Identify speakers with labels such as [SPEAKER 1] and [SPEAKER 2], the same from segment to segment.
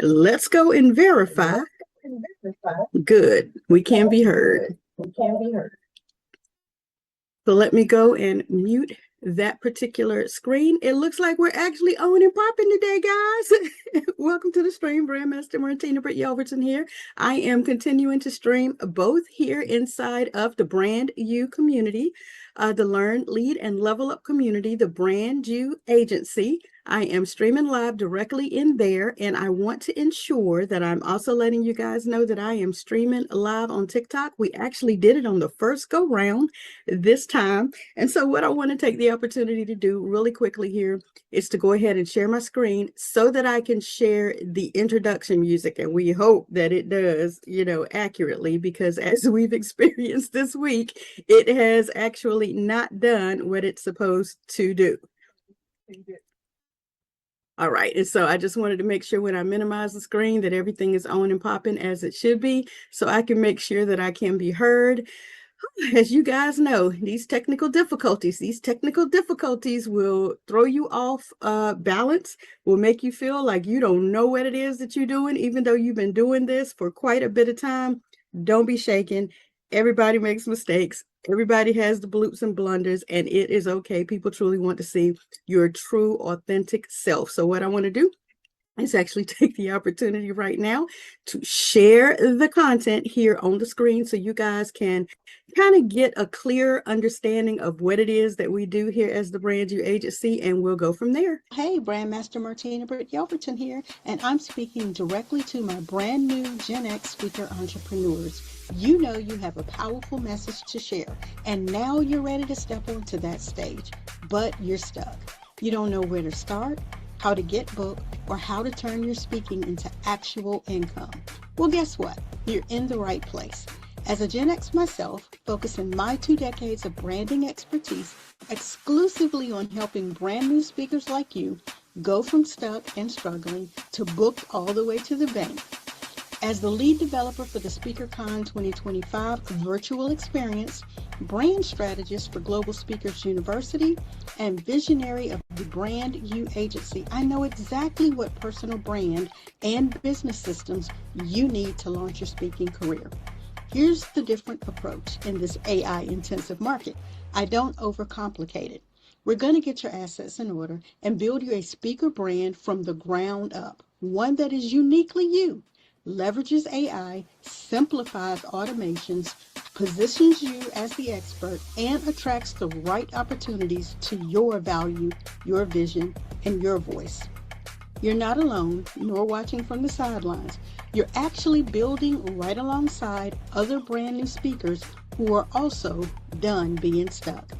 [SPEAKER 1] Let's go and verify. Good. We can be heard. So let me go and mute that particular screen. It looks like we're actually on and popping today, guys. Welcome to the stream. BrandMaster Martina, Britt, Yelverton here. I am continuing to stream both here inside of the BrandYOU community, the Learn, Lead, and Level Up community, the BrandYOU agency. I am streaming live directly in there, and I want to ensure that I'm also letting you guys know that I am streaming live on TikTok. We actually did it on the first go round this time. And so what I want to take the opportunity to do really quickly here is to go ahead and share my screen so that I can share the introduction music. And we hope that it does, accurately, because as we've experienced this week, it has actually not done what it's supposed to do. All right, and so I just wanted to make sure when I minimize the screen that everything is on and popping as it should be, so I can make sure that I can be heard. As you guys know, these technical difficulties will throw you off balance, will make you feel like you don't know what it is that you're doing, even though you've been doing this for quite a bit of time. Don't be shaken. Everybody makes mistakes. Everybody has the bloops and blunders, and it is okay. People truly want to see your true, authentic self. So what I want to do is actually take the opportunity right now to share the content here on the screen so you guys can kind of get a clear understanding of what it is that we do here as the BrandYOU agency, and we'll go from there.
[SPEAKER 2] Hey, Brandmaster Martina, Britt, Yelverton here, and I'm speaking directly to my brand new GenX speaker entrepreneurs. You know you have a powerful message to share, and now you're ready to step onto that stage, but you're stuck. You don't know where to start, how to get booked, or how to turn your speaking into actual income. Well, guess what? You're in the right place. As a Gen X myself, focusing my 2 decades of branding expertise exclusively on helping brand new speakers like you go from stuck and struggling to booked all the way to the bank. As the lead developer for the SpeakerCon 2025 virtual experience, brand strategist for Global Speakers University, and visionary of the BrandYOU agency, I know exactly what personal brand and business systems you need to launch your speaking career. Here's the different approach in this AI-intensive market. I don't overcomplicate it. We're going to get your assets in order and build you a speaker brand from the ground up, one that is uniquely you, leverages AI, simplifies automations, positions you as the expert, and attracts the right opportunities to your value, your vision, and your voice. You're not alone, nor watching from the sidelines. You're actually building right alongside other brand new speakers who are also done being stuck.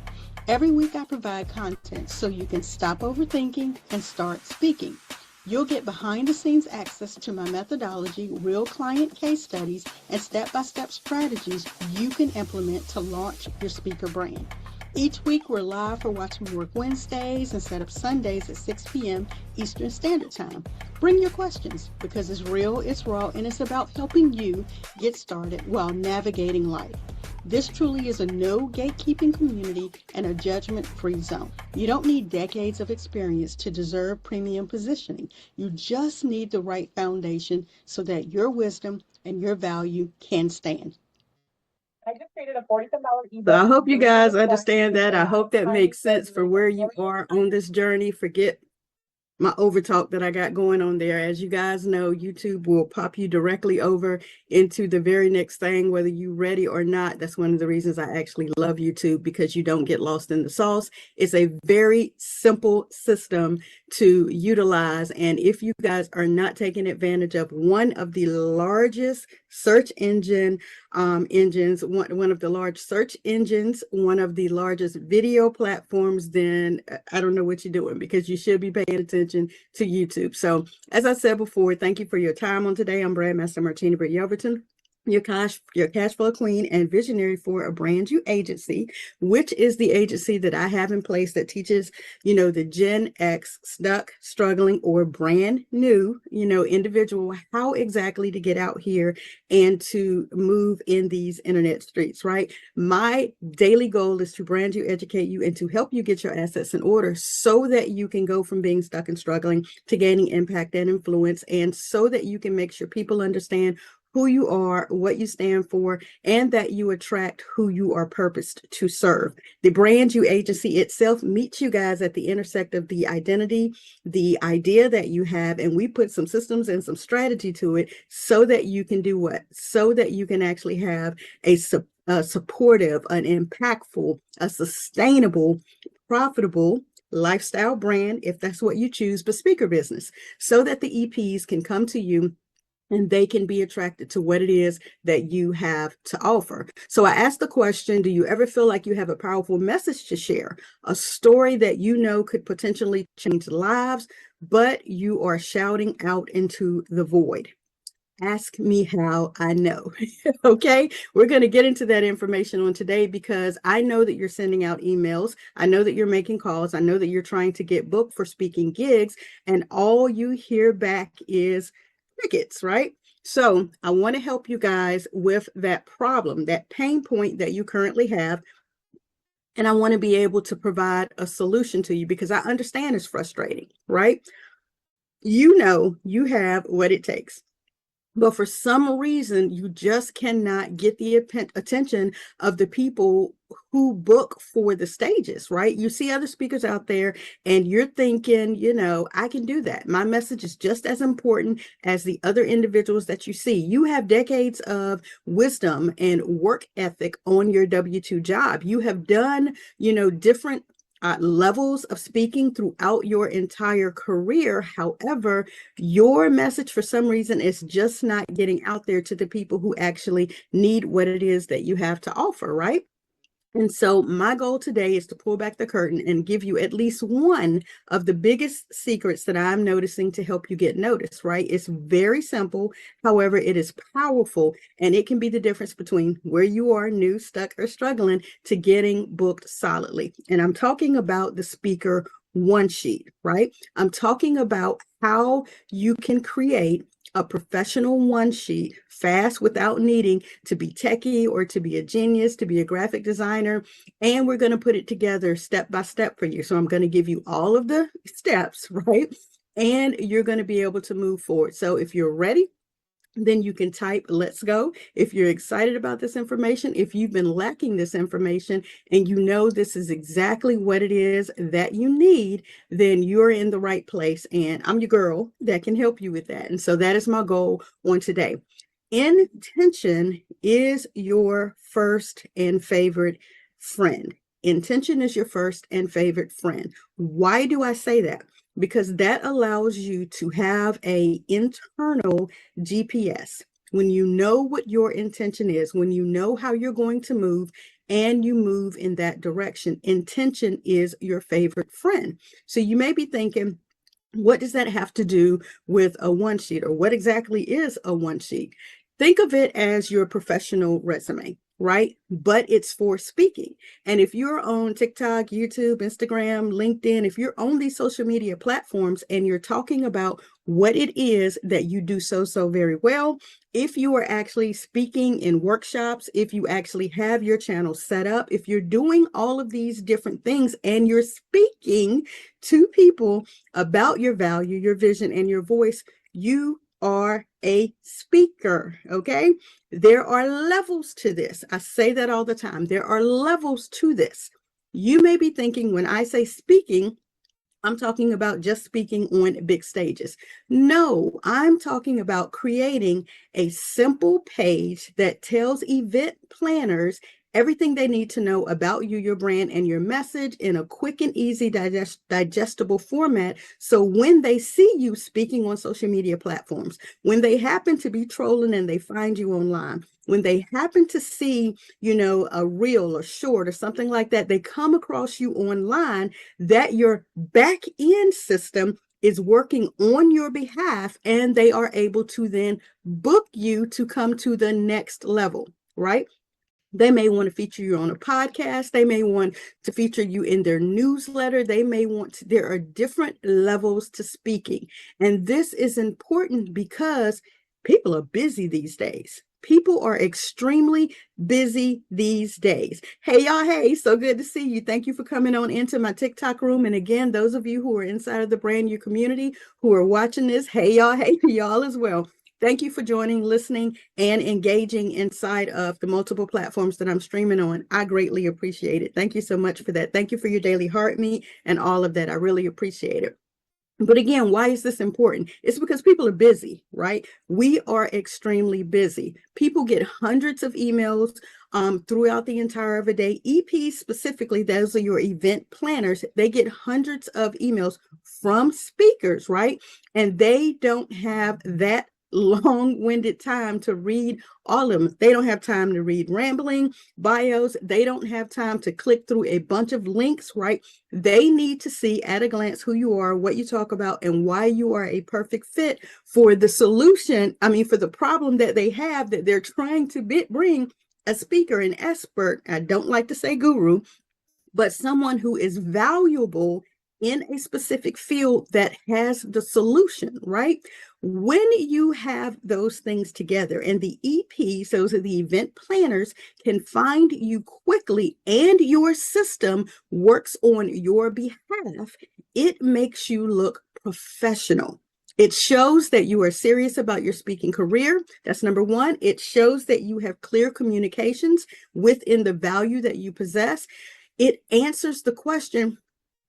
[SPEAKER 2] Every week I provide content so you can stop overthinking and start speaking. You'll get behind the scenes access to my methodology, real client case studies, and step-by-step strategies you can implement to launch your speaker brand. Each week we're live for Watch Me Work Wednesdays and Set Up Sundays at 6 p.m. Eastern Standard Time. Bring your questions because it's real, it's raw, and it's about helping you get started while navigating life. This truly is a no gatekeeping community and a judgment-free zone. You don't need decades of experience to deserve premium positioning. You just need the right foundation so that your wisdom and your value can stand.
[SPEAKER 1] I just created a $47 ebook. So I hope you guys understand that. I hope that makes sense for where you are on this journey. Forget my overtalk that I got going on there. As you guys know, YouTube will pop you directly over into the very next thing, whether you're ready or not. That's one of the reasons I actually love YouTube, because you don't get lost in the sauce. It's a very simple system to utilize. And if you guys are not taking advantage of one of the largest search engines, one of the large search engines, one of the largest video platforms, then I don't know what you're doing, because you should be paying attention to YouTube. So as I said before, thank you for your time on today. I'm BrandMaster Martina, Britt, Yelverton. your cash flow queen and visionary for a brand you agency, which is the agency that I have in place that teaches, the Gen X stuck, struggling, or brand new, individual how exactly to get out here and to move in these internet streets, right? My daily goal is to brand you, educate you, and to help you get your assets in order so that you can go from being stuck and struggling to gaining impact and influence, and so that you can make sure people understand who you are, what you stand for, and that you attract who you are purposed to serve. The BrandYOU agency itself meets you guys at the intersect of the identity, the idea that you have, and we put some systems and some strategy to it so that you can do what? So that you can actually have a supportive, an impactful, a sustainable, profitable lifestyle brand, if that's what you choose, but speaker business, so that the EPs can come to you and they can be attracted to what it is that you have to offer. So I asked the question, do you ever feel like you have a powerful message to share, a story that you know could potentially change lives, but you are shouting out into the void? Ask me how I know. Okay, we're going to get into that information on today because I know that you're sending out emails. I know that you're making calls. I know that you're trying to get booked for speaking gigs, and all you hear back is crickets, right? So I want to help you guys with that problem, that pain point that you currently have. And I want to be able to provide a solution to you because I understand it's frustrating, right? You know, you have what it takes. But for some reason, you just cannot get the attention of the people who book for the stages, right? You see other speakers out there and you're thinking, I can do that. My message is just as important as the other individuals that you see. You have decades of wisdom and work ethic on your W-2 job. You have done, different levels of speaking throughout your entire career. However, your message for some reason is just not getting out there to the people who actually need what it is that you have to offer, right? And so my goal today is to pull back the curtain and give you at least one of the biggest secrets that I'm noticing to help you get noticed, right? It's very simple. However, it is powerful, and it can be the difference between where you are new, stuck, or struggling to getting booked solidly. And I'm talking about the speaker one sheet, right? I'm talking about how you can create a professional one sheet fast without needing to be techie or to be a genius, to be a graphic designer. And we're going to put it together step by step for you. So I'm going to give you all of the steps, right? And you're going to be able to move forward. So if you're ready, then you can type let's go. If you're excited about this information, if you've been lacking this information and you know this is exactly what it is that you need, then you're in the right place. And I'm your girl that can help you with that. And so that is my goal on today. Intention is your first and favorite friend. Intention is your first and favorite friend. Why do I say that? Because that allows you to have a internal GPS. When you know what your intention is, when you know how you're going to move, and you move in that direction, intention is your favorite friend. So you may be thinking, what does that have to do with a one sheet, or what exactly is a one sheet? Think of it as your professional resume, right? But it's for speaking. And if you're on TikTok, YouTube, Instagram, LinkedIn, if you're on these social media platforms and you're talking about what it is that you do so very well, if you are actually speaking in workshops, if you actually have your channel set up, if you're doing all of these different things and you're speaking to people about your value, your vision, and your voice, you are a speaker, okay? There are levels to this. I say that all the time. There are levels to this. You may be thinking when I say speaking, I'm talking about just speaking on big stages. No, I'm talking about creating a simple page that tells event planners everything they need to know about you, your brand, and your message in a quick and easy digestible format. So when they see you speaking on social media platforms, when they happen to be trolling and they find you online, when they happen to see, a reel or short or something like that, they come across you online, that your back end system is working on your behalf, and they are able to then book you to come to the next level, right? They may want to feature you on a podcast. They may want to feature you in their newsletter. They may want to, there are different levels to speaking. And this is important because people are busy these days. People are extremely busy these days. Hey, y'all. Hey, so good to see you. Thank you for coming on into my TikTok room. And again, those of you who are inside of the BrandYOU community who are watching this, hey, y'all. Hey, y'all as well. Thank you for joining, listening, and engaging inside of the multiple platforms that I'm streaming on. I greatly appreciate it. Thank you so much for that. Thank you for your daily heartbeat and all of that. I really appreciate it. But again, why is this important? It's because people are busy, right? We are extremely busy. People get hundreds of emails throughout the entire of a day. EPs specifically, those are your event planners. They get hundreds of emails from speakers, right? And they don't have that long-winded time to read all of them. They don't have time to read rambling bios. They don't have time to click through a bunch of links, right? They need to see at a glance who you are, what you talk about, and why you are a perfect fit for the solution. I mean, for the problem that they have that they're trying to bring a speaker, an expert. I don't like to say guru, but someone who is valuable in a specific field that has the solution, right? When you have those things together and the EPs, those are the event planners, can find you quickly and your system works on your behalf, it makes you look professional. It shows that you are serious about your speaking career. That's number one. It shows that you have clear communications within the value that you possess. It answers the question,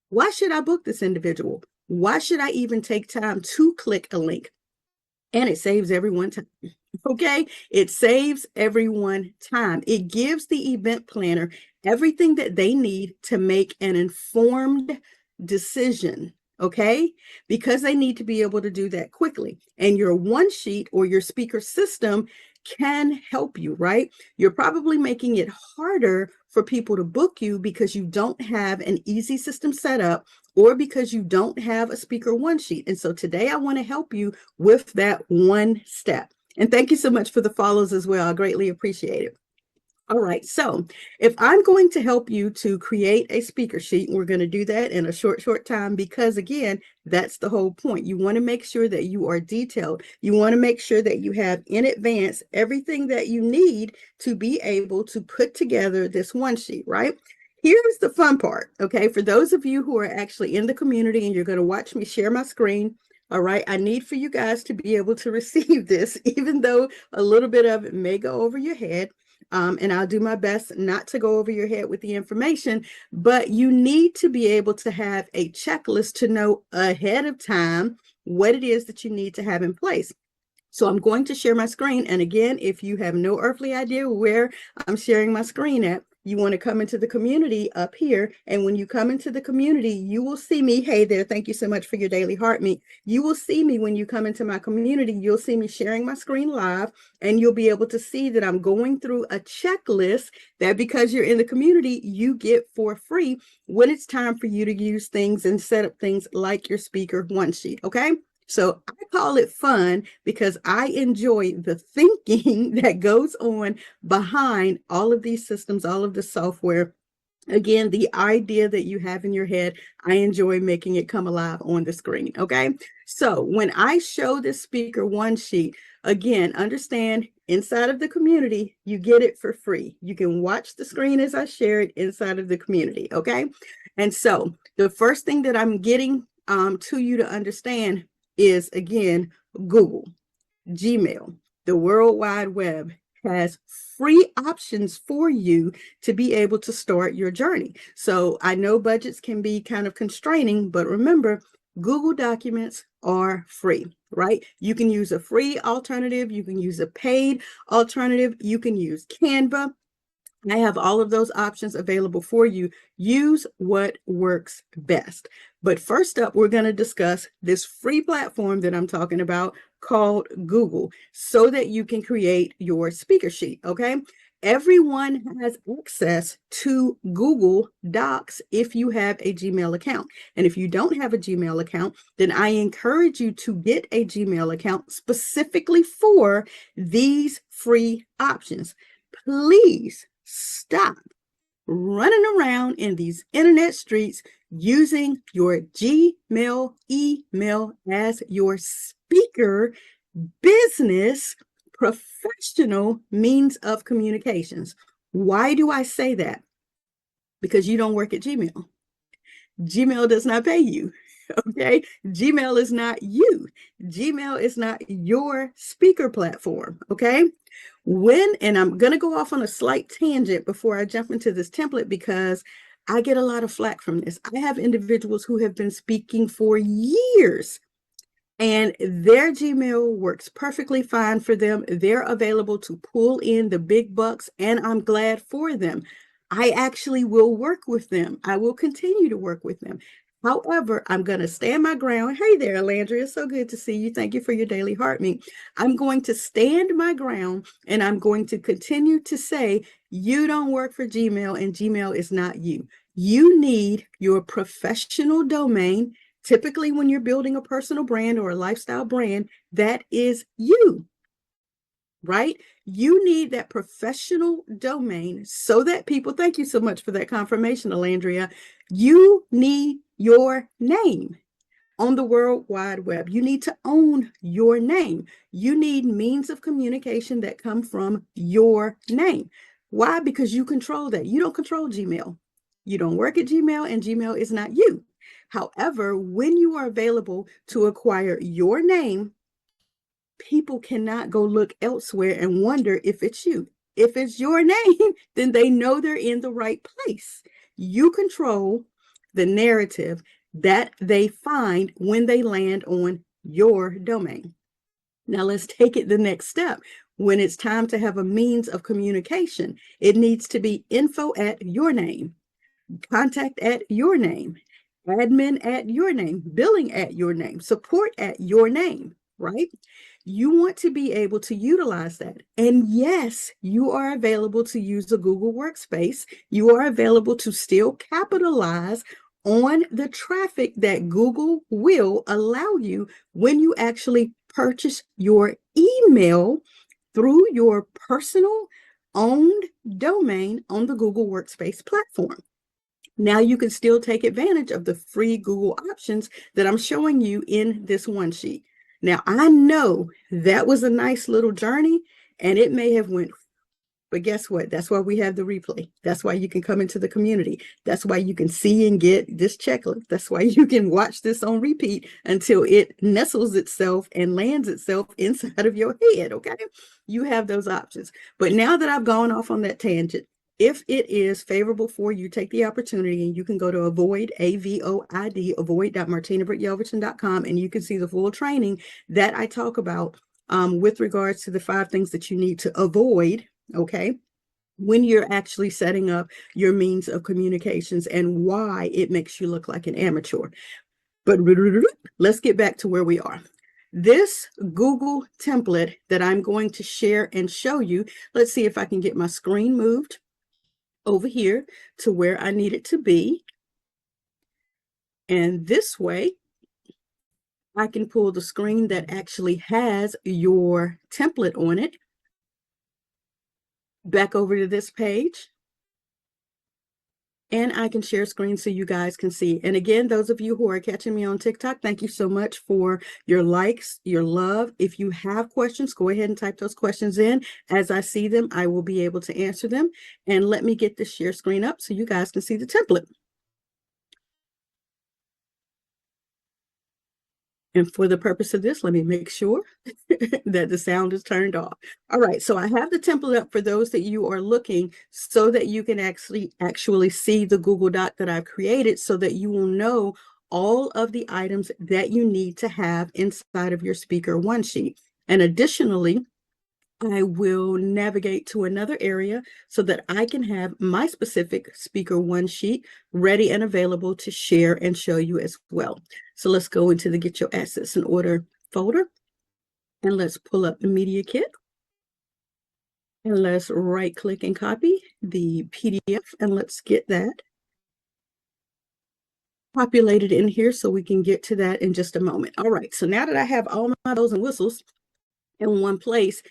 [SPEAKER 1] why should I book this individual? Why should I even take time to click a link? And it saves everyone time. Okay, it saves everyone time. It gives the event planner everything that they need to make an informed decision. Okay, because they need to be able to do that quickly. And your one sheet or your speaker system can help you, right? You're probably making it harder for people to book you because you don't have an easy system set up or because you don't have a speaker one sheet. And so today I want to help you with that one step. And thank you so much for the follows as well. I greatly appreciate it. All right, so if I'm going to help you to create a speaker sheet, we're going to do that in a short time because, again, that's the whole point. You want to make sure that you are detailed. You want to make sure that you have in advance everything that you need to be able to put together this one sheet, right? Here's the fun part, okay? For those of you who are actually in the community and you're going to watch me share my screen, all right, I need for you guys to be able to receive this, even though a little bit of it may go over your head. And I'll do my best not to go over your head with the information, but you need to be able to have a checklist to know ahead of time what it is that you need to have in place. So I'm going to share my screen. And again, if you have no earthly idea where I'm sharing my screen at, you want to come into the community up here. And when you come into the community, you will see me. Hey there. Thank you so much for your daily heartbeat. You will see me when you come into my community. You'll see me sharing my screen live, and you'll be able to see that I'm going through a checklist that, because you're in the community, you get for free when it's time for you to use things and set up things like your speaker one sheet. Okay. So I call it fun because I enjoy the thinking that goes on behind all of these systems, all of the software. Again, the idea that you have in your head, I enjoy making it come alive on the screen. Okay. So when I show this speaker one sheet, again, understand inside of the community, you get it for free. You can watch the screen as I share it inside of the community. Okay. And so the first thing that I'm getting to you to understand is, again, Google, Gmail, the World Wide Web has free options for you to be able to start your journey. So I know budgets can be kind of constraining, but remember, Google Documents are free, right? You can use a free alternative. You can use a paid alternative. You can use Canva. I have all of those options available for you. Use what works best. But first up, we're going to discuss this free platform that I'm talking about called Google so that you can create your speaker sheet, okay? Everyone has access to Google Docs if you have a Gmail account. And if you don't have a Gmail account, then I encourage you to get a Gmail account specifically for these free options. Please stop running around in these internet streets using your Gmail email as your speaker business professional means of communications. Why do I say that? Because you don't work at Gmail. Gmail does not pay you. Okay. Gmail is not you. Gmail is not your speaker platform. Okay. And I'm going to go off on a slight tangent before I jump into this template because I get a lot of flack from this. I have individuals who have been speaking for years and their Gmail works perfectly fine for them. They're available to pull in the big bucks, and I'm glad for them. I actually will work with them. I will continue to work with them. However, I'm going to stand my ground. Hey there, Landria. So good to see you. Thank you for your daily heart meet. I'm going to stand my ground, and I'm going to continue to say, you don't work for Gmail, and Gmail is not you. You need your professional domain. Typically, when you're building a personal brand or a lifestyle brand, that is you, right? You need that professional domain so that people, thank you so much for that confirmation, Alandria. You need your name on the World Wide Web. You need to own your name. You need means of communication that come from your name. Why? Because you control that. You don't control Gmail. You don't work at Gmail, and Gmail is not you. However, when you are available to acquire your name, people cannot go look elsewhere and wonder if it's you. If it's your name, then they know they're in the right place. You control the narrative that they find when they land on your domain. Now let's take it the next step. When it's time to have a means of communication, it needs to be info at your name, contact at your name, admin at your name, billing at your name, support at your name, right? You want to be able to utilize that. And yes, you are available to use a Google Workspace. You are available to still capitalize on the traffic that Google will allow you when you actually purchase your email through your personal owned domain on the Google Workspace platform. Now you can still take advantage of the free Google options that I'm showing you in this one sheet. Now I know that was a nice little journey and it may have went, but guess what? That's why we have the replay. That's why you can come into the community. That's why you can see and get this checklist. That's why you can watch this on repeat until it nestles itself and lands itself inside of your head, okay? You have those options. But now that I've gone off on that tangent, if it is favorable for you, take the opportunity and you can go to avoid, A-V-O-I-D, avoid.martinabrityelverton.com, and you can see the full training that I talk about with regards to the 5 things that you need to avoid, okay, when you're actually setting up your means of communications and why it makes you look like an amateur. But let's get back to where we are. This Google template that I'm going to share and show you, let's see if I can get my screen moved over here to where I need it to be. And this way, I can pull the screen that actually has your template on it back over to this page. And I can share screen so you guys can see. And again, those of you who are catching me on TikTok, thank you so much for your likes, your love. If you have questions, go ahead and type those questions in. As I see them, I will be able to answer them. And let me get the share screen up so you guys can see the template. And for the purpose of this, let me make sure that the sound is turned off. All right, so I have the template up for those that you are looking so that you can actually see the Google Doc that I've created so that you will know all of the items that you need to have inside of your speaker one sheet. And additionally, I will navigate to another area so that I can have my specific speaker one sheet ready and available to share and show you as well. So let's go into the Get Your Assets in Order folder and let's pull up the Media Kit. And let's right click and copy the PDF, and let's get that populated in here so we can get to that in just a moment. All right, so now that I have all my bells and whistles in one place,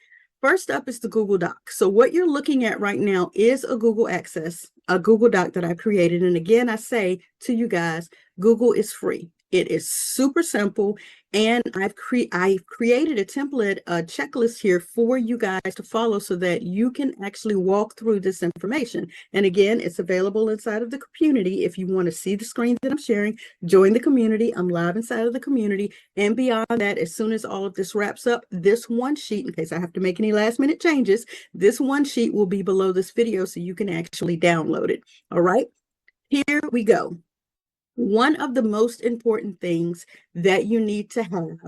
[SPEAKER 1] first up is the Google Doc. So what you're looking at right now is a Google Doc that I created. And again, I say to you guys, Google is free. It is super simple. And I've created a template, a checklist here for you guys to follow so that you can actually walk through this information. And again, it's available inside of the community. If you want to see the screen that I'm sharing, join the community. I'm live inside of the community. And beyond that, as soon as all of this wraps up, this one sheet, in case I have to make any last minute changes, this one sheet will be below this video so you can actually download it. All right, here we go. One of the most important things that you need to have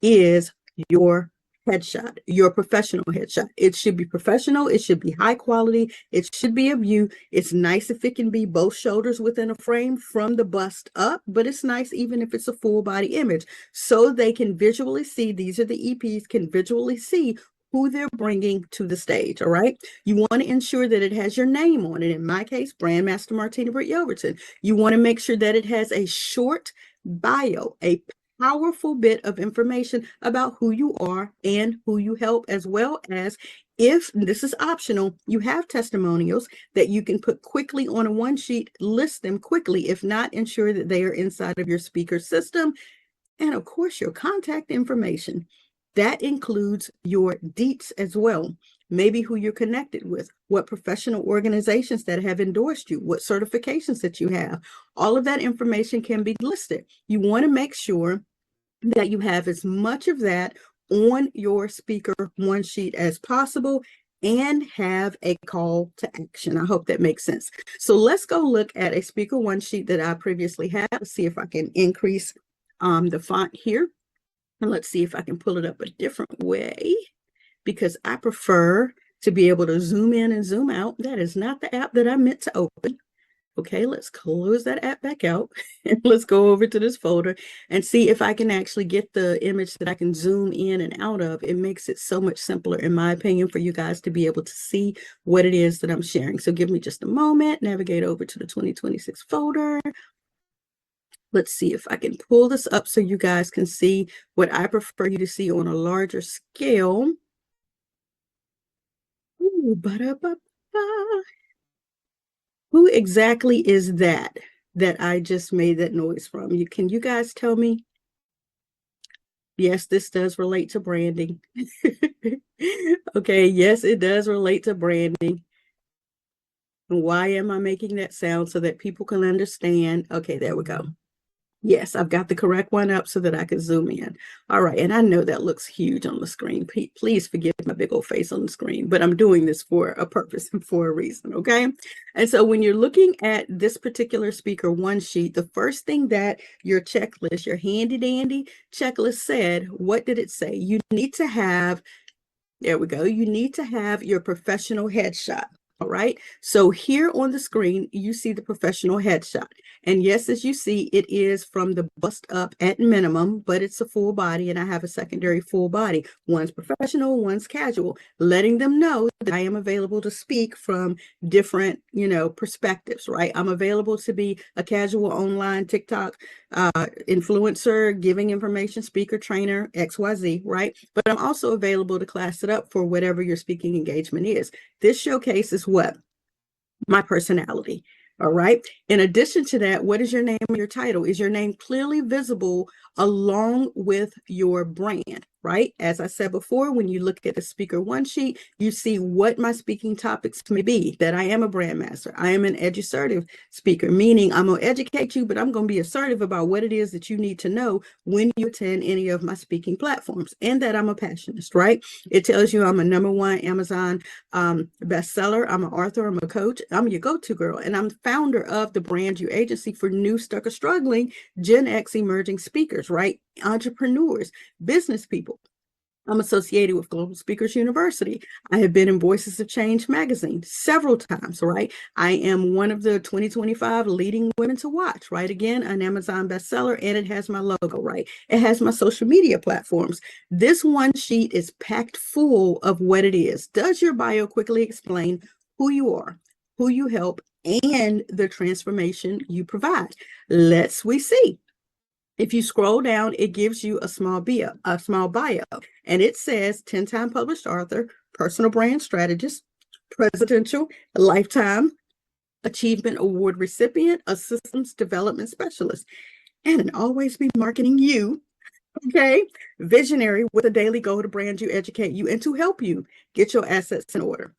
[SPEAKER 1] is your headshot, your professional headshot. It should be professional. It should be high quality. It should be of you. It's nice if it can be both shoulders within a frame from the bust up, but it's nice even if it's a full body image so they can visually see. These are the EPs can visually see who they're bringing to the stage. All right. You want to ensure that it has your name on it. In my case, BrandMaster Martina Britt Yelverton. You want to make sure that it has a short bio, a powerful bit of information about who you are and who you help, as well as, if this is optional, you have testimonials that you can put quickly on a one sheet, list them quickly. If not, ensure that they are inside of your speaker system. And of course, your contact information. That includes your deets as well. Maybe who you're connected with, what professional organizations that have endorsed you, what certifications that you have. All of that information can be listed. You want to make sure that you have as much of that on your speaker one sheet as possible and have a call to action. I hope that makes sense. So let's go look at a speaker one sheet that I previously had. Let's see if I can increase the font here. And let's see if I can pull it up a different way, because I prefer to be able to zoom in and zoom out. That is not the app that I meant to open. Okay, let's close that app back out and let's go over to this folder and see if I can actually get the image that I can zoom in and out of. It makes it so much simpler, in my opinion, for you guys to be able to see what it is that I'm sharing. So give me just a moment, navigate over to the 2026 folder. Let's see if I can pull this up so you guys can see what I prefer you to see on a larger scale. Ooh, ba-da-ba-ba. Who exactly is that I just made that noise from? Can you guys tell me? Yes, this does relate to branding. Okay, yes, it does relate to branding. And why am I making that sound? So that people can understand. Okay, there we go. Yes, I've got the correct one up so that I can zoom in. All right, and I know that looks huge on the screen. Please forgive my big old face on the screen, but I'm doing this for a purpose and for a reason, okay? And so when you're looking at this particular speaker one sheet, the first thing that your checklist, your handy dandy checklist said, what did it say? You need to have, there we go, you need to have your professional headshot. All right, so here on the screen, you see the professional headshot. And yes, as you see, it is from the bust up at minimum, but it's a full body, and I have a secondary full body. One's professional, one's casual, letting them know that I am available to speak from different, perspectives, right? I'm available to be a casual online TikTok influencer, giving information, speaker, trainer, XYZ, right? But I'm also available to class it up for whatever your speaking engagement is. This showcases what? My personality. All right. In addition to that, what is your name or your title? Is your name clearly visible along with your brand, right? As I said before, when you look at the speaker one sheet, you see what my speaking topics may be, that I am a brand master. I am an educative speaker, meaning I'm going to educate you, but I'm going to be assertive about what it is that you need to know when you attend any of my speaking platforms, and that I'm a passionist, right? It tells you I'm a #1 Amazon bestseller. I'm an author. I'm a coach. I'm your go-to girl. And I'm the founder of the BrandYOU agency for new, stuck, or struggling Gen X emerging speakers, right? Entrepreneurs, business people. I'm associated with Global Speakers University. I have been in Voices of Change magazine several times, right? I am one of the 2025 leading women to watch, right? Again, an Amazon bestseller, and it has my logo, right? It has my social media platforms. This one sheet is packed full of what it is. Does your bio quickly explain who you are, who you help, and the transformation you provide? We see. If you scroll down, it gives you a small bio, and it says 10-time published author, personal brand strategist, presidential lifetime achievement award recipient, a systems development specialist, and an always be marketing you. Okay, visionary with a daily goal to brand you, educate you, and to help you get your assets in order.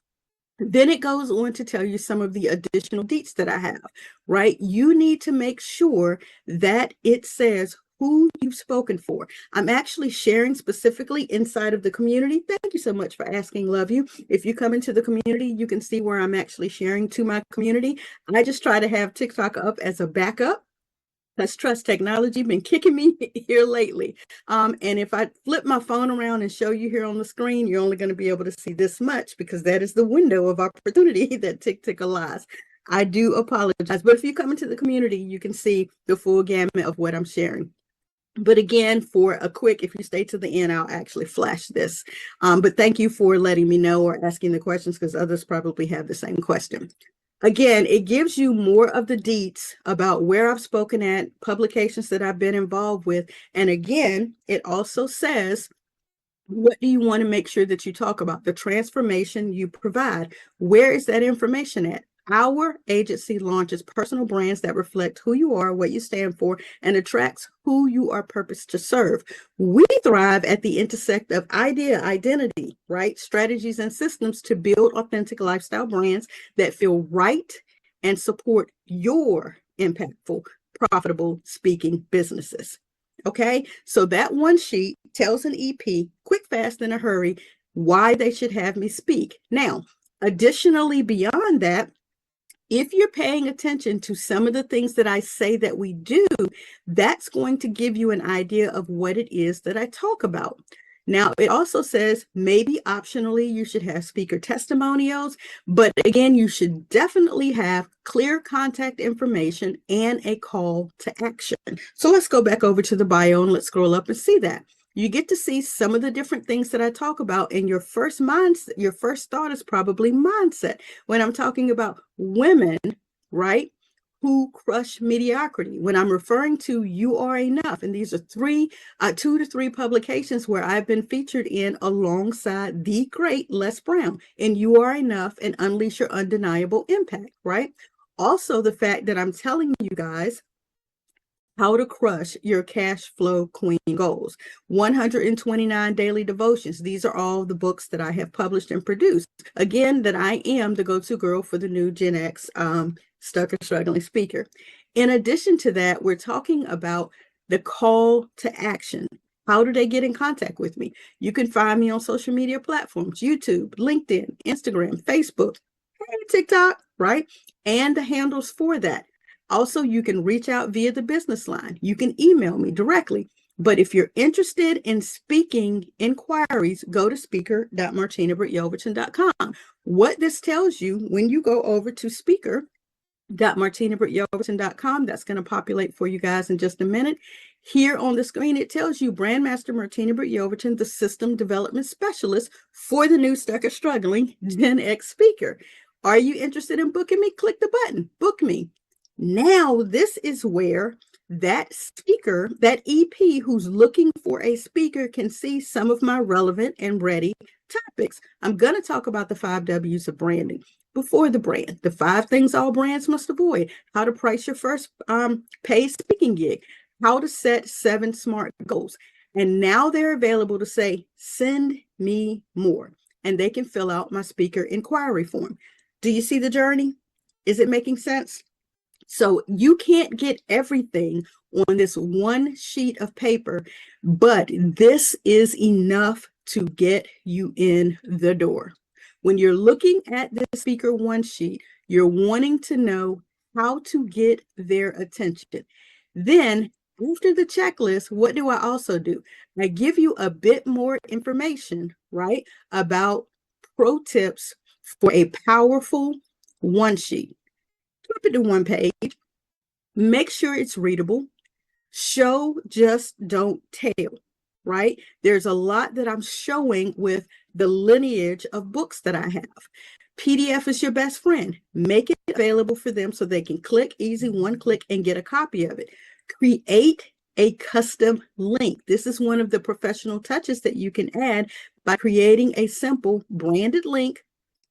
[SPEAKER 1] Then it goes on to tell you some of the additional deets that I have, right? You need to make sure that it says who you've spoken for. I'm actually sharing specifically inside of the community. Thank you so much for asking, love you. If you come into the community, you can see where I'm actually sharing to my community. I just try to have TikTok up as a backup. That's trust technology been kicking me here lately. And if I flip my phone around and show you here on the screen, you're only going to be able to see this much because that is the window of opportunity that TikTok allows. I do apologize, but if you come into the community, you can see the full gamut of what I'm sharing. But again, for a quick, if you stay to the end, I'll actually flash this. But thank you for letting me know or asking the questions because others probably have the same question. Again, it gives you more of the deets about where I've spoken at, publications that I've been involved with. And again, it also says, what do you want to make sure that you talk about? The transformation you provide. Where is that information at? Our agency launches personal brands that reflect who you are, what you stand for, and attracts who you are purposed to serve. We thrive at the intersect of idea, identity, right? Strategies and systems to build authentic lifestyle brands that feel right and support your impactful, profitable speaking businesses. Okay, so that one sheet tells an EP, quick, fast, in a hurry, why they should have me speak. Now, additionally, beyond that, if you're paying attention to some of the things that I say that we do, that's going to give you an idea of what it is that I talk about. Now, it also says maybe optionally you should have speaker testimonials, but again, you should definitely have clear contact information and a call to action. So let's go back over to the bio and let's scroll up and see that. You get to see some of the different things that I talk about, and your first thought is probably mindset. When I'm talking about women, right, who crush mediocrity, when I'm referring to You Are Enough, and these are 2 to 3 publications where I've been featured in alongside the great Les Brown in You Are Enough and Unleash Your Undeniable Impact, right? Also, the fact that I'm telling you guys how to crush your cash flow queen goals. 129 daily devotions. These are all the books that I have published and produced. Again, that I am the go-to girl for the new GenX stuck or struggling speaker. In addition to that, we're talking about the call to action. How do they get in contact with me? You can find me on social media platforms, YouTube, LinkedIn, Instagram, Facebook, TikTok, right? And the handles for that. Also, you can reach out via the business line. You can email me directly. But if you're interested in speaking inquiries, go to speaker.martinabrityelverton.com. What this tells you when you go over to speaker.martinabrityelverton.com, that's going to populate for you guys in just a minute. Here on the screen, it tells you BrandMaster Martina Britt Yelverton, the system development specialist for the new stuck or struggling GenX speaker. Are you interested in booking me? Click the button, book me. Now, this is where that speaker, that EP who's looking for a speaker, can see some of my relevant and ready topics. I'm going to talk about the 5 W's of branding. Before the brand, the 5 things all brands must avoid, how to price your first paid speaking gig, how to set 7 SMART goals. And now they're available to say, send me more. And they can fill out my speaker inquiry form. Do you see the journey? Is it making sense? So you can't get everything on this one sheet of paper, but this is enough to get you in the door. When you're looking at the speaker one sheet, you're wanting to know how to get their attention. Then After the checklist, what do I also do? I give you a bit more information, right, about pro tips for a powerful one sheet. Flip it to one page. Make sure it's readable. Show, just don't tell, right? There's a lot that I'm showing with the lineage of books that I have. PDF is your best friend. Make it available for them so they can click, easy, one click, and get a copy of it. Create a custom link. This is one of the professional touches that you can add by creating a simple branded link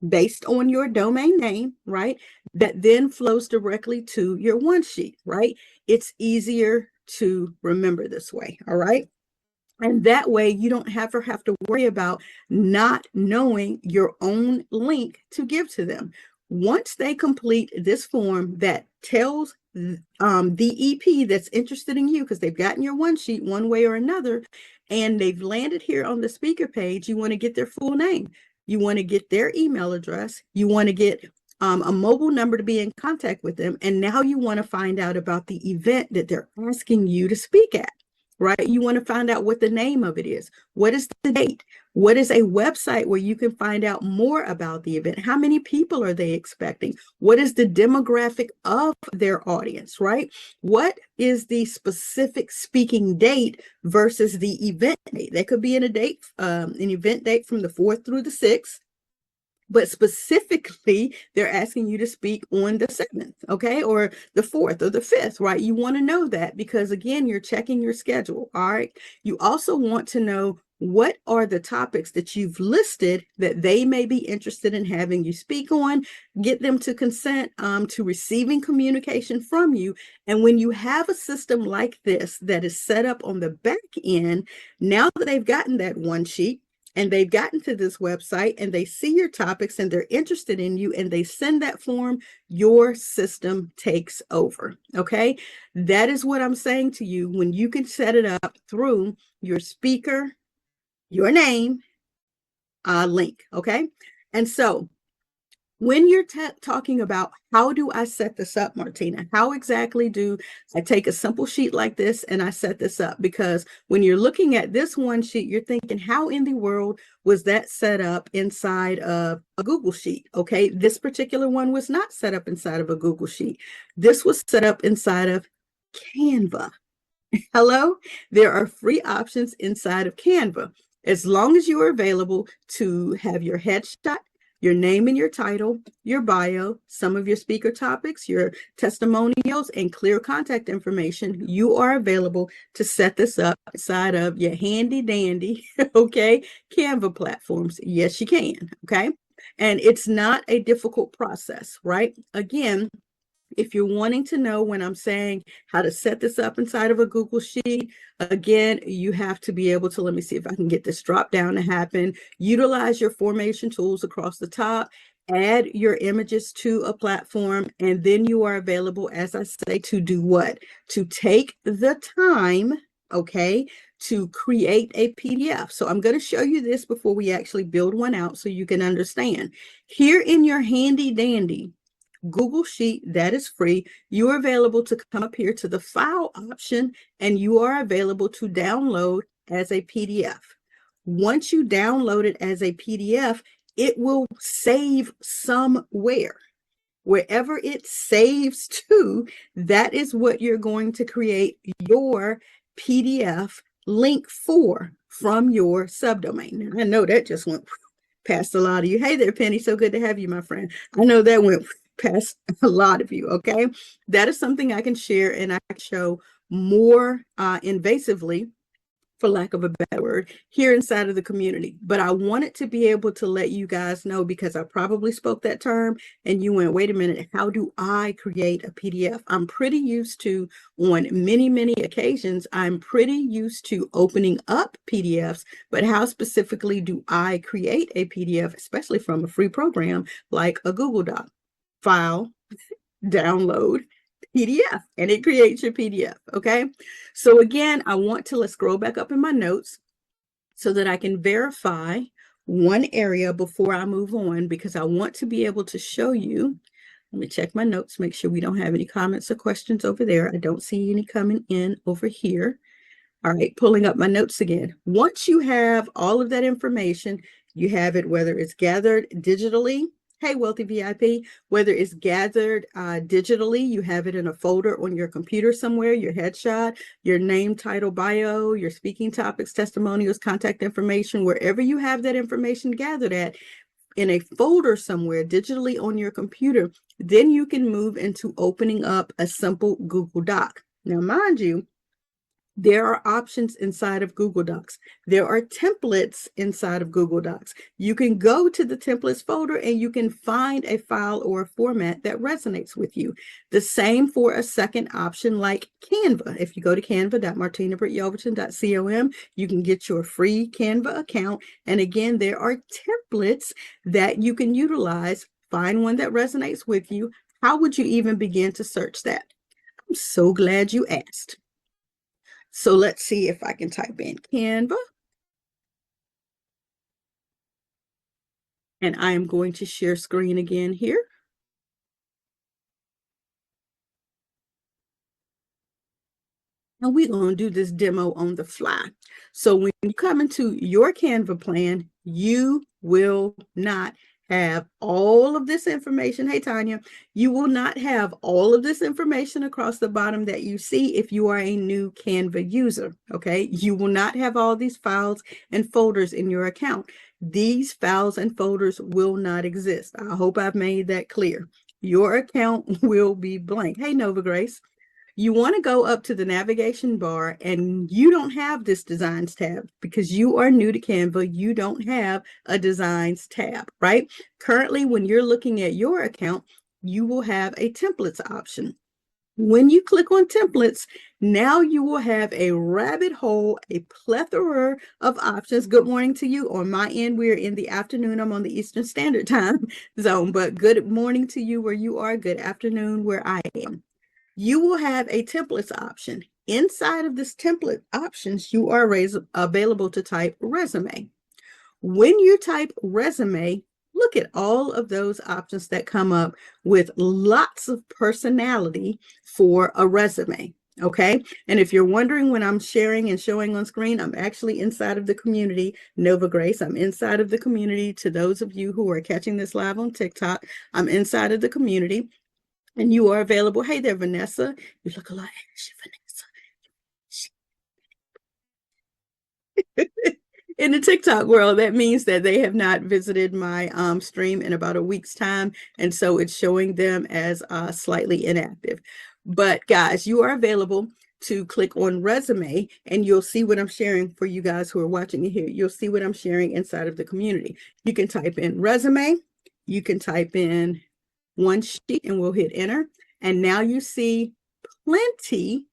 [SPEAKER 1] based on your domain name, right? That then flows directly to your one sheet, right? It's easier to remember this way, all right? And that way you don't have to worry about not knowing your own link to give to them. Once they complete this form that tells the EP that's interested in you, because they've gotten your one sheet one way or another, and they've landed here on the speaker page, you want to get their full name. You want to get their email address. You want to get a mobile number to be in contact with them. And now you want to find out about the event that they're asking you to speak at, right? You want to find out what the name of it is. What is the date? What is a website where you can find out more about the event? How many people are they expecting? What is the demographic of their audience, right? What is the specific speaking date versus the event date? That could be an event date from the 4th through the 6th. But specifically, they're asking you to speak on the 7th, okay, or the 4th or the 5th, right? You want to know that because, again, you're checking your schedule, all right? You also want to know what are the topics that you've listed that they may be interested in having you speak on. Get them to consent to receiving communication from you. And when you have a system like this that is set up on the back end, now that they've gotten that one sheet, and they've gotten to this website and they see your topics and they're interested in you and they send that form, your system takes over, okay? That is what I'm saying to you when you can set it up through your speaker, your name, link, okay? And so when you're talking about how do I set this up, Martina, how exactly do I take a simple sheet like this and I set this up? Because when you're looking at this one sheet, you're thinking, how in the world was that set up inside of a Google Sheet? Okay, this particular one was not set up inside of a Google Sheet. This was set up inside of Canva. Hello, there are free options inside of Canva. As long as you are available to have your headshot, your name and your title, your bio, some of your speaker topics, your testimonials, and clear contact information, you are available to set this up inside of your handy dandy, okay, Canva platforms. Yes, you can, okay? And it's not a difficult process, right? Again, if you're wanting to know when I'm saying how to set this up inside of a Google Sheet, again, you have to be able to, let me see if I can get this drop down to happen. Utilize your formation tools across the top, add your images to a platform, and then you are available, as I say, to do what? To take the time, okay, to create a PDF. So I'm going to show you this before we actually build one out so you can understand. Here in your handy dandy Google Sheet that is free, you are available to come up here to the file option and you are available to download as a PDF. Once you download it as a PDF, it will save somewhere. Wherever it saves to, that is what you're going to create your PDF link for from your subdomain. Now, I know that just went past a lot of you. Hey there, Penny. So good to have you, my friend. I know that went past a lot of you, okay? That is something I can share and I can show more invasively, for lack of a better word, here inside of the community. But I wanted to be able to let you guys know because I probably spoke that term and you went, wait a minute, how do I create a PDF? I'm pretty used to, on many, many occasions, I'm pretty used to opening up PDFs, but how specifically do I create a PDF, especially from a free program like a Google Doc? File, download, PDF, and it creates your PDF, okay? So again, let's scroll back up in my notes so that I can verify one area before I move on because I want to be able to show you. Let me check my notes, make sure we don't have any comments or questions over there. I don't see any coming in over here. All right, pulling up my notes again. Once you have all of that information, you have it, whether it's gathered digitally. Hey, Wealthy VIP, whether it's gathered digitally, you have it in a folder on your computer somewhere, your headshot, your name, title, bio, your speaking topics, testimonials, contact information, wherever you have that information gathered at, in a folder somewhere digitally on your computer, then you can move into opening up a simple Google Doc. Now, mind you, there are options inside of Google Docs. There are templates inside of Google Docs. You can go to the templates folder and you can find a file or a format that resonates with you. The same for a second option like Canva. If you go to canva.martinabrityelverton.com, you can get your free Canva account. And again, there are templates that you can utilize. Find one that resonates with you. How would you even begin to search that? I'm so glad you asked. So let's see if I can type in Canva. And I am going to share screen again here. And we're going to do this demo on the fly. So when you come into your Canva plan, you will not have all of this information. Hey, Tanya, you will not have all of this information across the bottom that you see if you are a new Canva user, okay? You will not have all these files and folders in your account. These files and folders will not exist. I hope I've made that clear. Your account will be blank. Hey, Nova Grace. You want to go up to the navigation bar, and you don't have this designs tab because you are new to Canva. You don't have a designs tab, right? Currently, when you're looking at your account, you will have a templates option. When you click on templates, now you will have a rabbit hole, a plethora of options. Good morning to you. On my end, we're in the afternoon. I'm on the Eastern Standard Time zone, but good morning to you where you are. Good afternoon where I am. You will have a templates option. Inside of this template options, you are available to type resume. When you type resume, look at all of those options that come up with lots of personality for a resume. Okay. And if you're wondering when I'm sharing and showing on screen, I'm actually inside of the community, Nova Grace. I'm inside of the community. To those of you who are catching this live on TikTok, I'm inside of the community. And you are available. Hey there, Vanessa. You look a lot ashy, Vanessa. In the TikTok world, that means that they have not visited my stream in about a week's time. And so it's showing them as slightly inactive. But guys, you are available to click on resume, and you'll see what I'm sharing for you guys who are watching it here. You'll see what I'm sharing inside of the community. You can type in resume. You can type in one sheet, and we'll hit enter. And now you see plenty,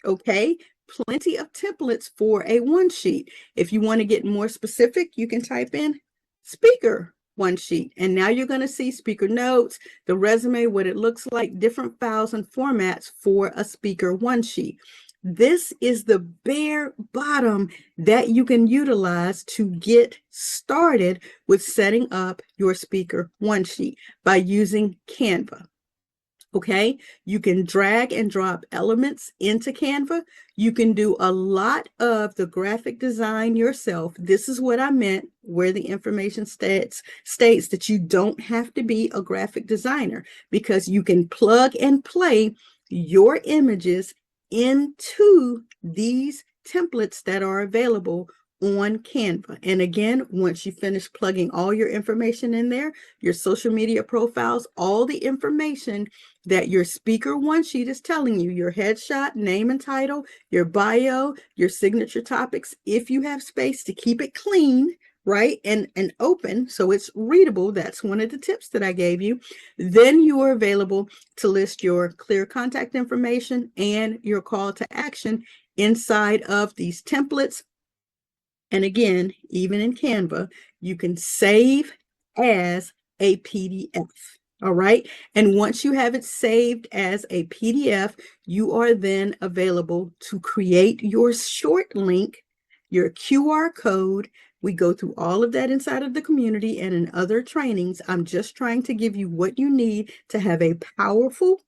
[SPEAKER 1] okay, plenty of templates for a one sheet. If you want to get more specific, you can type in speaker one sheet. And now you're going to see speaker notes, the resume, what it looks like, different files and formats for a speaker one sheet. This is the bare bottom that you can utilize to get started with setting up your speaker one sheet by using Canva. Okay, you can drag and drop elements into Canva. You can do a lot of the graphic design yourself. This is what I meant where the information states that you don't have to be a graphic designer, because you can plug and play your images into these templates that are available on Canva. And again, once you finish plugging all your information in there, your social media profiles, all the information that your speaker one sheet is telling you, your headshot, name and title, your bio, your signature topics, if you have space to keep it clean, right, and open so it's readable, that's one of the tips that I gave you, then you are available to list your clear contact information and your call to action inside of these templates. And again, even in Canva, you can save as a PDF. All right. And once you have it saved as a PDF, you are then available to create your short link, your QR code, We go through all of that inside of the community and in other trainings. I'm just trying to give you what you need to have a powerful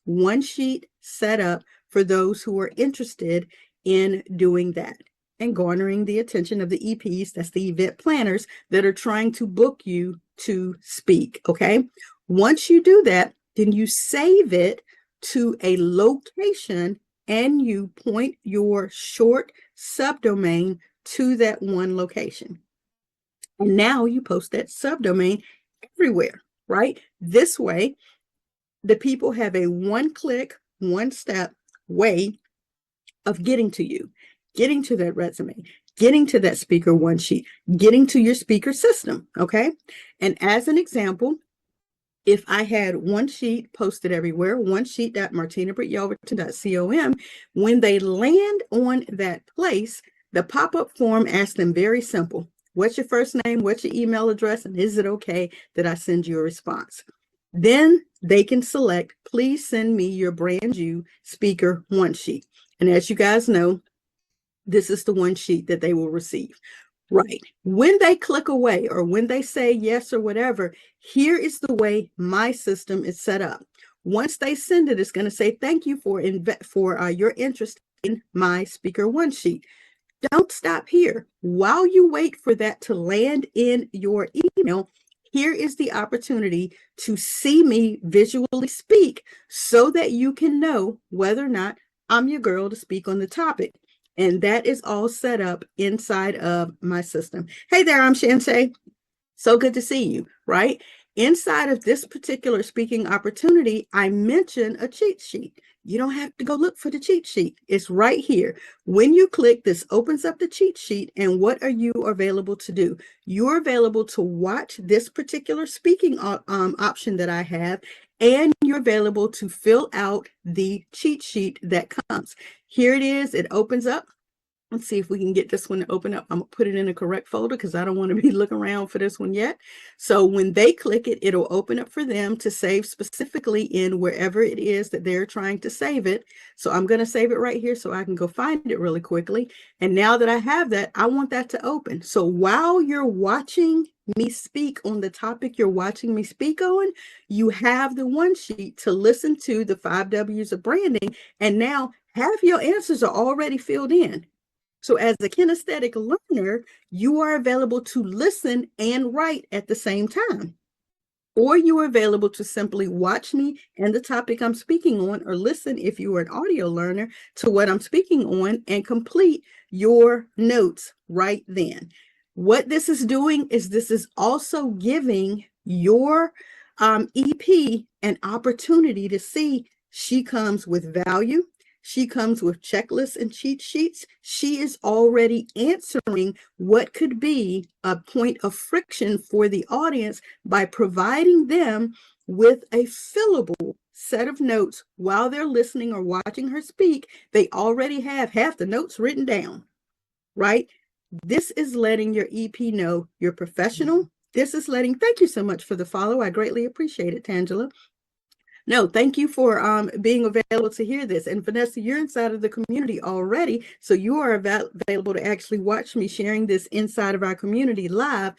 [SPEAKER 1] one sheet set up for those who are interested in doing that and garnering the attention of the EPs, that's the event planners, that are trying to book you to speak, okay? Once you do that, then you save it to a location and you point your short subdomain to that one location. And now you post that subdomain everywhere, right? This way, the people have a one-click, one-step way of getting to you, getting to that resume, getting to that speaker one sheet, getting to your speaker system, okay? And as an example, if I had one sheet posted everywhere, one sheet.martinabrityelverton.com, when they land on that place, the pop-up form asks them very simple, what's your first name, what's your email address, and is it okay that I send you a response? Then they can select, please send me your BrandYOU speaker one sheet. And as you guys know, this is the one sheet that they will receive. Right. When they click away or when they say yes or whatever, here is the way my system is set up. Once they send it, it's going to say, thank you for your interest in my speaker one sheet. Don't stop here. While you wait for that to land in your email, here is the opportunity to see me visually speak so that you can know whether or not I'm your girl to speak on the topic. And that is all set up inside of my system. Hey there, I'm Shantae. So good to see you, right? Inside of this particular speaking opportunity, I mentioned a cheat sheet. You don't have to go look for the cheat sheet. It's right here. When you click, this opens up the cheat sheet. And what are you available to do? You're available to watch this particular speaking option that I have, and you're available to fill out the cheat sheet that comes. Here it is. It opens up. Let's see if we can get this one to open up. I'm gonna put it in a correct folder because I don't want to be looking around for this one yet. So when they click it, it'll open up for them to save specifically in wherever it is that they're trying to save it. So I'm going to save it right here so I can go find it really quickly. And now that I have that, I want that to open. So while you're watching me speak on the topic you're watching me speak on, you have the one sheet to listen to the 5 W's of branding. And now half your answers are already filled in. So as a kinesthetic learner, you are available to listen and write at the same time. Or you are available to simply watch me and the topic I'm speaking on, or listen if you are an audio learner to what I'm speaking on and complete your notes right then. What this is doing is this is also giving your EP an opportunity to see she comes with value. She comes with checklists and cheat sheets. She is already answering what could be a point of friction for the audience by providing them with a fillable set of notes while they're listening or watching her speak. They already have half the notes written down, right? This is letting your EP know you're professional. This is letting, thank you so much for the follow. I greatly appreciate it, Tangela. No, thank you for being available to hear this. And Vanessa, you're inside of the community already, so you are available to actually watch me sharing this inside of our community live,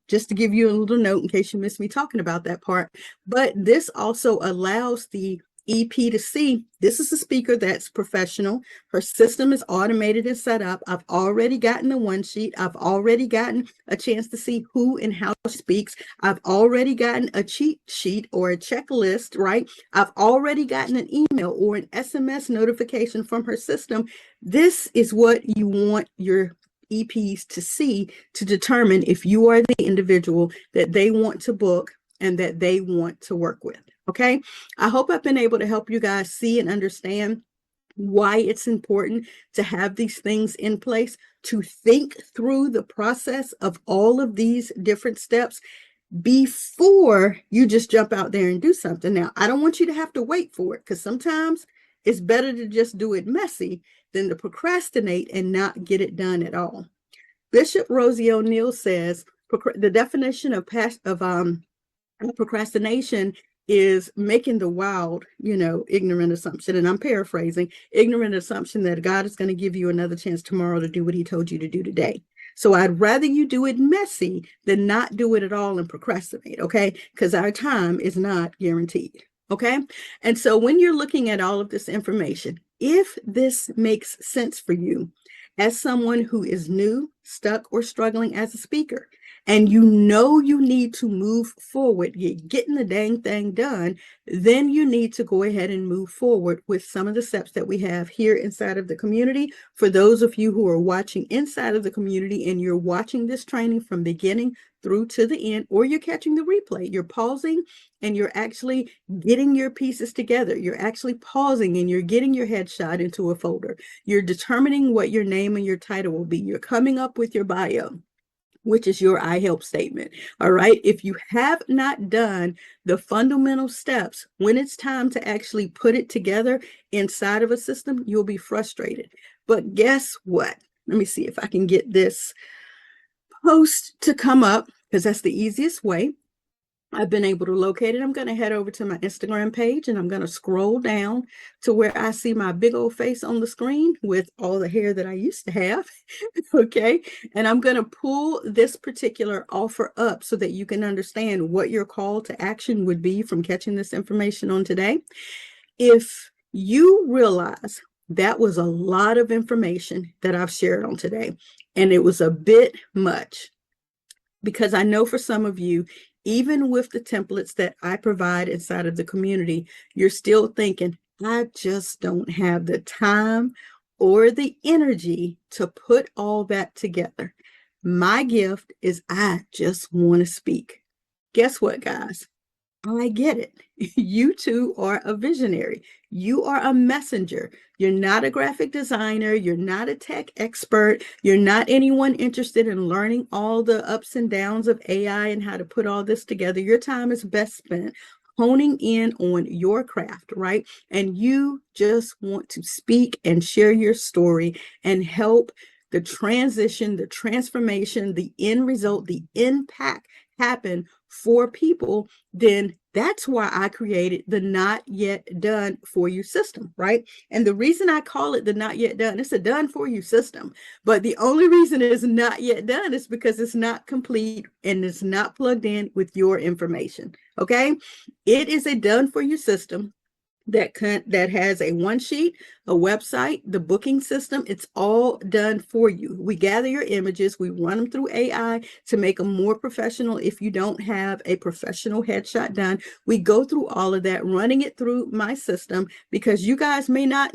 [SPEAKER 1] just to give you a little note in case you missed me talking about that part. But this also allows the EP to see this is a speaker that's professional. Her system is automated and set up. I've already gotten the one sheet. I've already gotten a chance to see who and how she speaks. I've already gotten a cheat sheet or a checklist, right? I've already gotten an email or an SMS notification from her system. This is what you want your EPs to see to determine if you are the individual that they want to book and that they want to work with. Okay, I hope I've been able to help you guys see and understand why it's important to have these things in place, to think through the process of all of these different steps before you just jump out there and do something. Now, I don't want you to have to wait for it, because sometimes it's better to just do it messy than to procrastinate and not get it done at all. Bishop Rosie O'Neill says the definition of procrastination is making the wild, ignorant assumption. And I'm paraphrasing, ignorant assumption that God is going to give you another chance tomorrow to do what he told you to do today. So I'd rather you do it messy than not do it at all and procrastinate, okay? Because our time is not guaranteed, okay? And so when you're looking at all of this information, if this makes sense for you as someone who is new, stuck, or struggling as a speaker, and you know you need to move forward, you're getting the dang thing done, then you need to go ahead and move forward with some of the steps that we have here inside of the community. For those of you who are watching inside of the community and you're watching this training from beginning through to the end, or you're catching the replay, you're pausing and you're actually getting your pieces together. You're actually pausing and you're getting your headshot into a folder. You're determining what your name and your title will be. You're coming up with your bio, which is your I help statement. All right. If you have not done the fundamental steps, when it's time to actually put it together inside of a system, you'll be frustrated. But guess what? Let me see if I can get this post to come up, because that's the easiest way. I've been able to locate it. I'm going to head over to my Instagram page and I'm going to scroll down to where I see my big old face on the screen with all the hair that I used to have. Okay. And I'm going to pull this particular offer up so that you can understand what your call to action would be from catching this information on today. If you realize that was a lot of information that I've shared on today, and it was a bit much, because I know for some of you, even with the templates that I provide inside of the community, you're still thinking, I just don't have the time or the energy to put all that together. My gift is I just want to speak. Guess what, guys? I get it. You two are a visionary. You are a messenger. You're not a graphic designer. You're not a tech expert. You're not anyone interested in learning all the ups and downs of AI and how to put all this together. Your time is best spent honing in on your craft, right? And you just want to speak and share your story and help the transition, the transformation, the end result, the impact happen for people. Then that's why I created the Not Yet Done For You system, right? And the reason I call it the Not Yet Done, it's a done for you system. But the only reason it's not yet done is because it's not complete and it's not plugged in with your information, okay? It is a done for you system that has a one sheet, a website, the booking system. It's all done for you. We gather your images, we run them through AI to make them more professional. If you don't have a professional headshot done, we go through all of that, running it through my system, because you guys may not,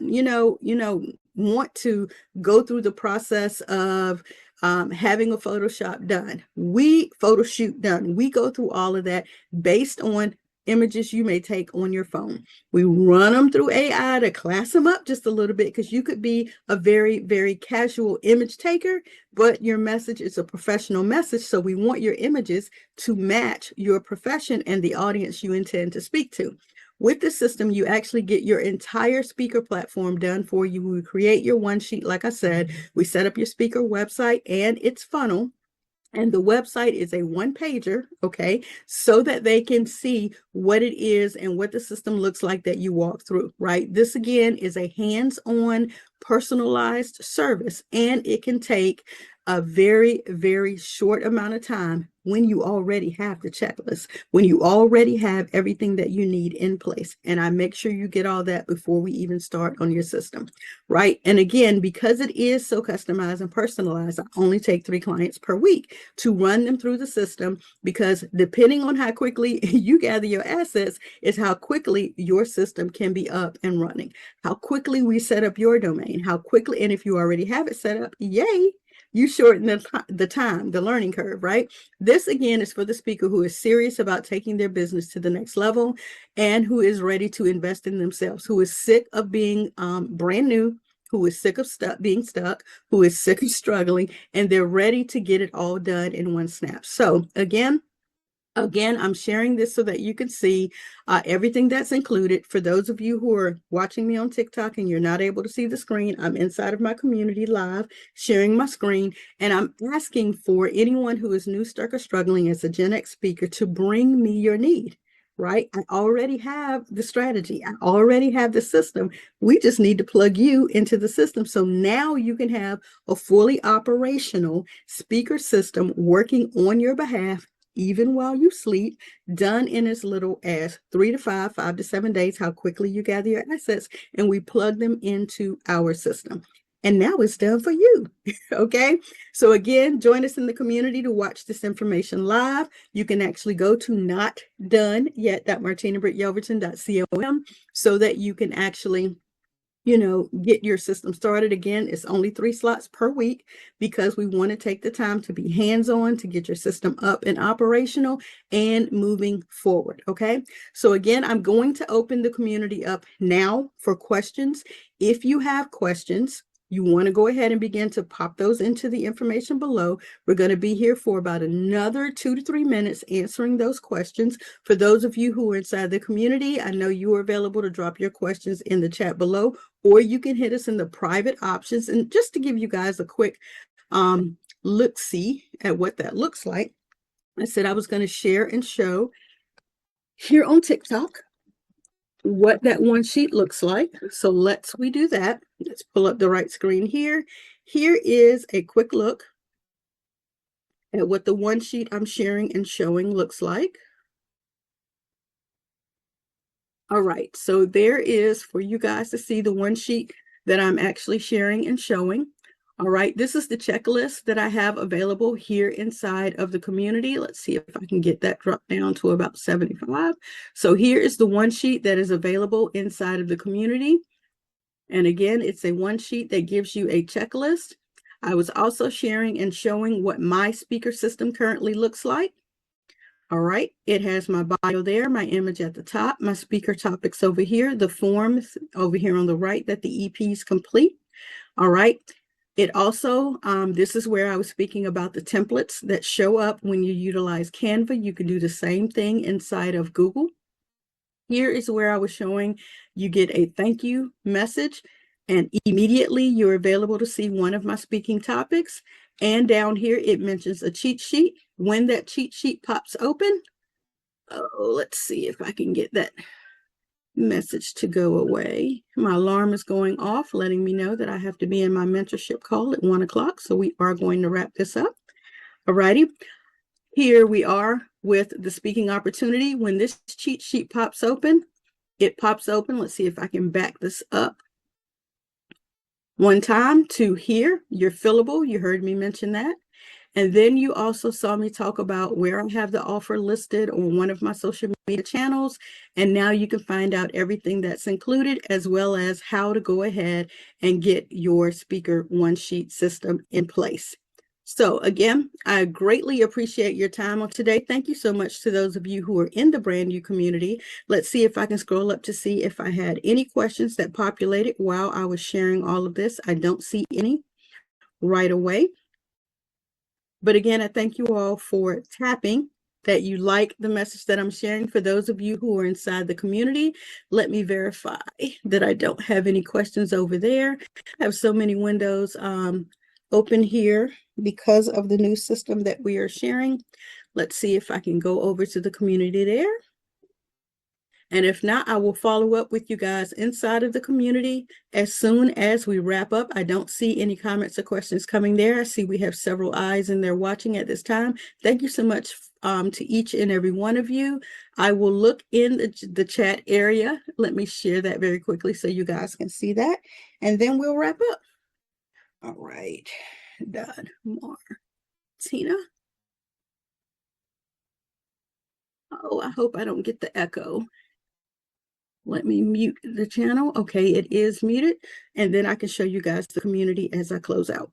[SPEAKER 1] want to go through the process of having a Photoshop done. Photo shoot done. We go through all of that based on images you may take on your phone. We run them through AI to class them up just a little bit, because you could be a very, very casual image taker, but your message is a professional message. So we want your images to match your profession and the audience you intend to speak to. With the system, you actually get your entire speaker platform done for you. We create your one sheet, like I said. We set up your speaker website and its funnel. And the website is a one-pager, okay, so that they can see what it is and what the system looks like that you walk through, right? This, again, is a hands-on, personalized service, and it can take a very, very short amount of time when you already have the checklist, when you already have everything that you need in place. And I make sure you get all that before we even start on your system, right? And again, because it is so customized and personalized, I only take 3 clients per week to run them through the system, because depending on how quickly you gather your assets is how quickly your system can be up and running, how quickly we set up your domain, how quickly, and if you already have it set up, yay, you shorten the time, the learning curve, right? This, again, is for the speaker who is serious about taking their business to the next level and who is ready to invest in themselves, who is sick of being brand new, who is sick of being stuck, who is sick of struggling, and they're ready to get it all done in one snap. So again, I'm sharing this so that you can see everything that's included. For those of you who are watching me on TikTok and you're not able to see the screen, I'm inside of my community live sharing my screen, and I'm asking for anyone who is new, stuck, or struggling as a Gen X speaker to bring me your need. right? I already have the strategy. I already have the system. We just need to plug you into the system. So now you can have a fully operational speaker system working on your behalf, even while you sleep, done in as little as 3 to 5, 5 to 7 days, how quickly you gather your assets, and we plug them into our system. And now it's done for you. Okay. So again, join us in the community to watch this information live. You can actually go to notdoneyet.martinabrittYelverton.com so that you can actually get your system started. Again, it's only 3 slots per week because we want to take the time to be hands-on to get your system up and operational and moving forward. Okay. So again, I'm going to open the community up now for questions. If you have questions, you want to go ahead and begin to pop those into the information below. We're going to be here for about another 2 to 3 minutes answering those questions. For those of you who are inside the community, I know you are available to drop your questions in the chat below, or you can hit us in the private options. And just to give you guys a quick look-see at what that looks like, I said I was going to share and show here on TikTok what that one sheet looks like. So we do that. Let's pull up the right screen here. Here is a quick look at what the one sheet I'm sharing and showing looks like. All right, so there is for you guys to see the one sheet that I'm actually sharing and showing. All right, this is the checklist that I have available here inside of the community. Let's see if I can get that dropped down to about 75. So here is the one sheet that is available inside of the community. And again, it's a one sheet that gives you a checklist. I was also sharing and showing what my speaker system currently looks like. All right, it has my bio there, my image at the top, my speaker topics over here, the forms over here on the right that the EPs complete. All right. It also, this is where I was speaking about the templates that show up when you utilize Canva. You can do the same thing inside of Google. Here is where I was showing you get a thank you message, and immediately you're available to see one of my speaking topics. And down here, it mentions a cheat sheet. When that cheat sheet pops open, let's see if I can get that message to go away. My alarm is going off, letting me know that I have to be in my mentorship call at 1 o'clock. So we are going to wrap this up. All righty. Here we are with the speaking opportunity. When this cheat sheet pops open, it pops open. Let's see if I can back this up one time to here. You're fillable. You heard me mention that. And then you also saw me talk about where I have the offer listed on one of my social media channels. And now you can find out everything that's included, as well as how to go ahead and get your speaker one sheet system in place. So again, I greatly appreciate your time on today. Thank you so much to those of you who are in the BrandYOU community. Let's see if I can scroll up to see if I had any questions that populated while I was sharing all of this. I don't see any right away. But again, I thank you all for tapping that you like the message that I'm sharing. For those of you who are inside the community, let me verify that I don't have any questions over there. I have so many windows open here because of the new system that we are sharing. Let's see if I can go over to the community there. And if not, I will follow up with you guys inside of the community as soon as we wrap up. I don't see any comments or questions coming there. I see we have several eyes in there watching at this time. Thank you so much to each and every one of you. I will look in the chat area. Let me share that very quickly so you guys can see that. And then we'll wrap up. All right. Done. Martina. Oh, I hope I don't get the echo. Let me mute the channel. Okay, it is muted. And then I can show you guys the community as I close out.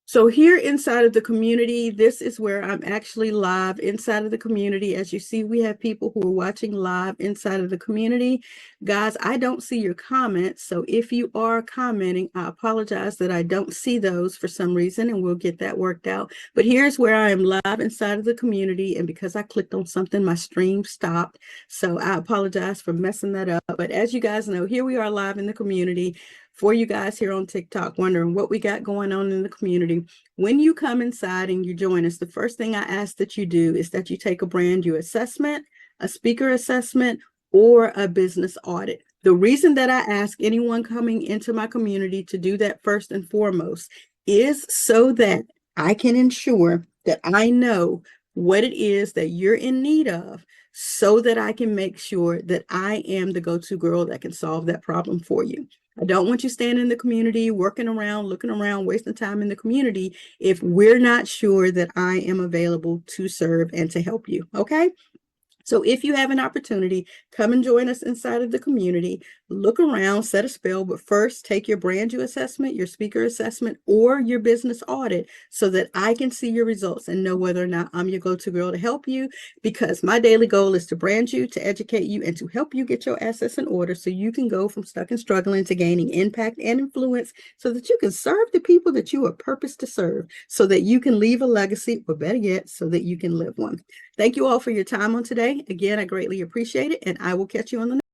[SPEAKER 1] So here inside of the community, this is where I'm actually live inside of the community. As you see, we have people who are watching live inside of the community. Guys, I don't see your comments. So if you are commenting, I apologize that I don't see those for some reason, and we'll get that worked out. But here's where I am live inside of the community. And because I clicked on something, my stream stopped. So I apologize for messing that up. But as you guys know, here we are live in the community. for you guys here on TikTok, wondering what we got going on in the community. When you come inside and you join us, the first thing I ask that you do is that you take a BrandYOU assessment, a speaker assessment, or a business audit. The reason that I ask anyone coming into my community to do that first and foremost is so that I can ensure that I know what it is that you're in need of, so that I can make sure that I am the go-to girl that can solve that problem for you. I don't want you standing in the community, working around, looking around, wasting time in the community if we're not sure that I am available to serve and to help you, okay? So if you have an opportunity, come and join us inside of the community. Look around, set a spell, but first take your BrandYOU assessment, your speaker assessment, or your business audit so that I can see your results and know whether or not I'm your go-to girl to help you, because my daily goal is to brand you, to educate you, and to help you get your assets in order so you can go from stuck and struggling to gaining impact and influence so that you can serve the people that you are purposed to serve, so that you can leave a legacy, or better yet, so that you can live one. Thank you all for your time on today. Again, I greatly appreciate it, and I will catch you on the next.